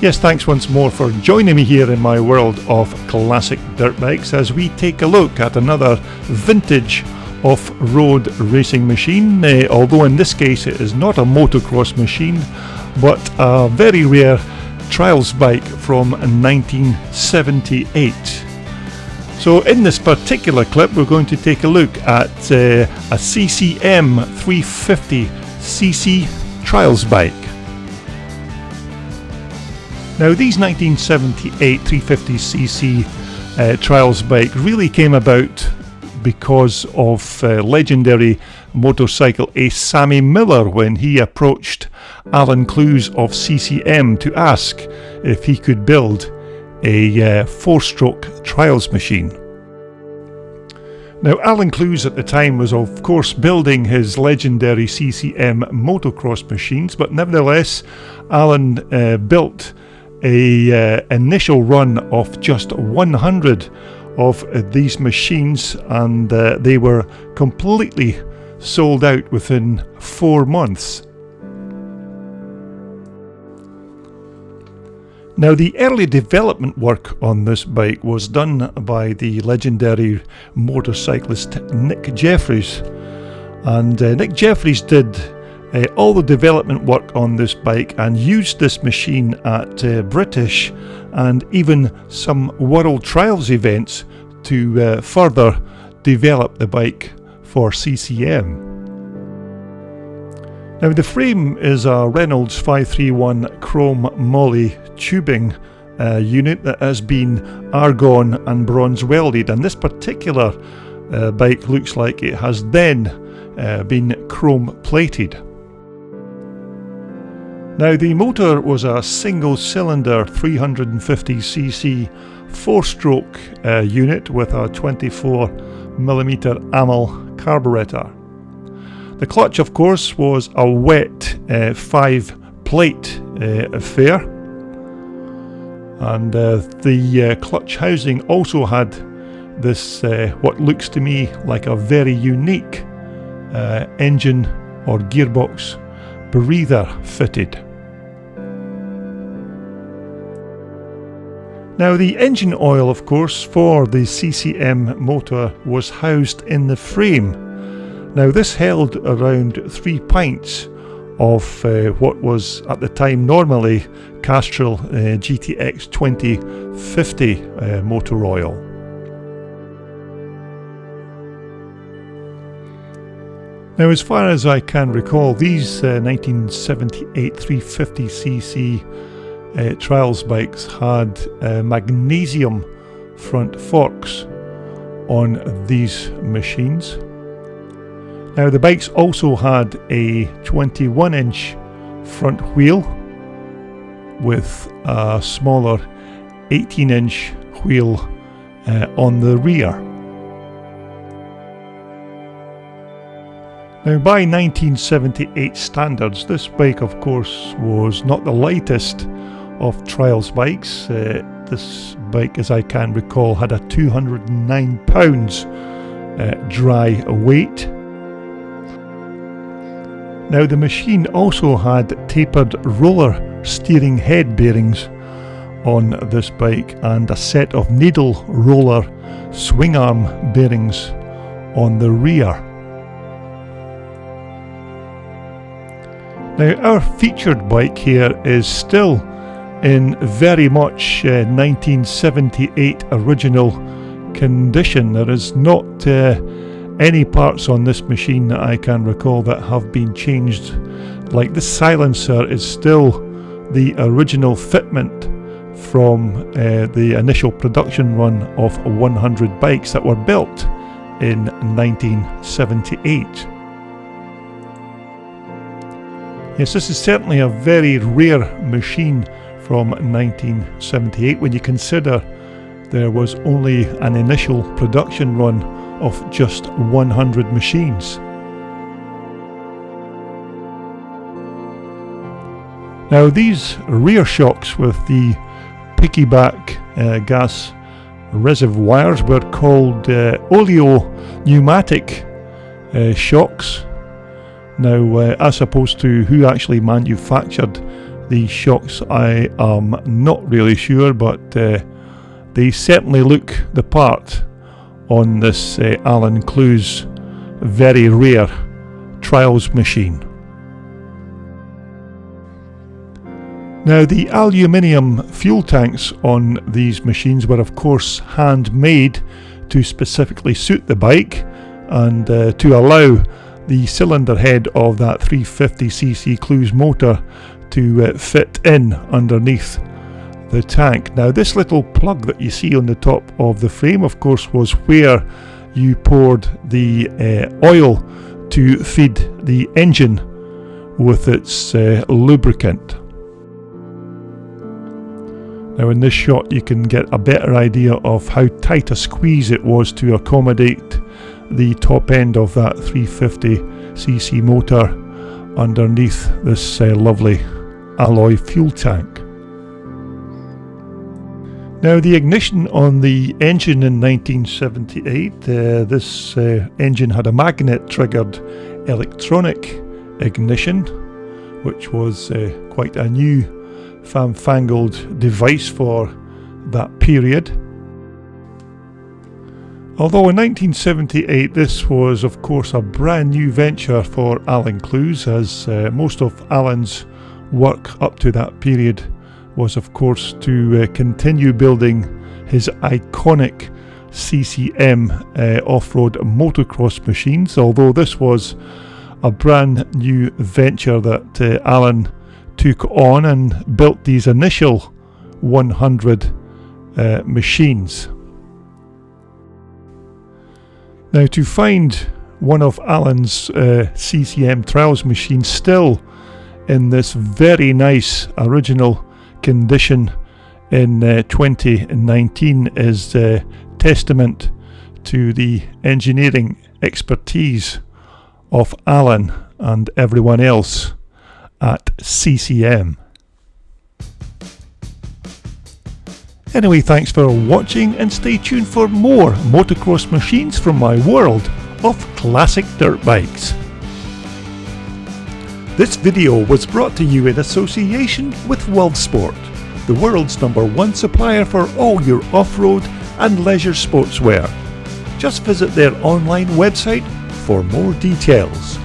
Yes, thanks once more for joining me here in my world of classic dirt bikes as we take a look at another vintage off-road racing machine, although in this case it is not a motocross machine but a very rare trials bike from 1978. So in this particular clip we're going to take a look at a CCM 350cc trials bike. Now these 1978 350cc trials bike really came about because of legendary motorcycle ace Sammy Miller when he approached Alan Clews of CCM to ask if he could build a four-stroke trials machine. Now Alan Clews at the time was of course building his legendary CCM motocross machines, but nevertheless Alan built a initial run of just 100 of these machines, and they were completely sold out within 4 months. Now the early development work on this bike was done by the legendary motorcyclist Nick Jeffries, and Nick Jeffries did all the development work on this bike and used this machine at British and even some world trials events to further develop the bike for CCM. Now the frame is a Reynolds 531 chrome moly tubing unit that has been argon and bronze welded, and this particular bike looks like it has then been chrome plated. Now the motor was a single cylinder 350cc 4-stroke unit with a 24mm AML carburetor. The clutch of course was a wet 5-plate affair, and the clutch housing also had this what looks to me like a very unique engine or gearbox breather fitted. Now the engine oil of course for the CCM motor was housed in the frame. Now this held around 3 pints of what was at the time normally Castrol GTX 2050 motor oil. Now as far as I can recall, these 1978 350cc trials bikes had magnesium front forks on these machines. Now the bikes also had a 21-inch front wheel with a smaller 18-inch wheel on the rear. Now by 1978 standards, this bike of course was not the lightest of trials bikes. This bike, as I can recall, had a 209 pounds dry weight. Now the machine also had tapered roller steering head bearings on this bike and a set of needle roller swing arm bearings on the rear. Now our featured bike here is still in very much 1978 original condition. There is not any parts on this machine that I can recall that have been changed. Like the silencer is still the original fitment from the initial production run of 100 bikes that were built in 1978. Yes, this is certainly a very rare machine from 1978 when you consider there was only an initial production run of just 100 machines. Now these rear shocks with the piggyback gas reservoirs were called oleo pneumatic shocks. Now as opposed to who actually manufactured these shocks, I am not really sure, but they certainly look the part on this Alan Clews very rare trials machine. Now, the aluminium fuel tanks on these machines were of course handmade to specifically suit the bike and to allow the cylinder head of that 350cc Clews motor to fit in underneath the tank. Now, this little plug that you see on the top of the frame, of course, was where you poured the oil to feed the engine with its lubricant. Now, in this shot you can get a better idea of how tight a squeeze it was to accommodate the top end of that 350cc motor underneath this lovely alloy fuel tank. Now, the ignition on the engine in 1978, this engine had a magnet triggered electronic ignition, which was quite a new fanfangled device for that period. Although in 1978 this was of course a brand new venture for Alan Clews, as most of Alan's work up to that period was of course to continue building his iconic CCM off-road motocross machines. Although this was a brand new venture that Alan took on and built these initial 100 machines. Now, to find one of Alan's CCM trials machines still in this very nice original condition in 2019 is testament to the engineering expertise of Alan and everyone else at CCM. Anyway, thanks for watching and stay tuned for more motocross machines from my world of classic dirt bikes. This video was brought to you in association with World Sport, the world's #1 supplier for all your off-road and leisure sportswear. Just visit their online website for more details.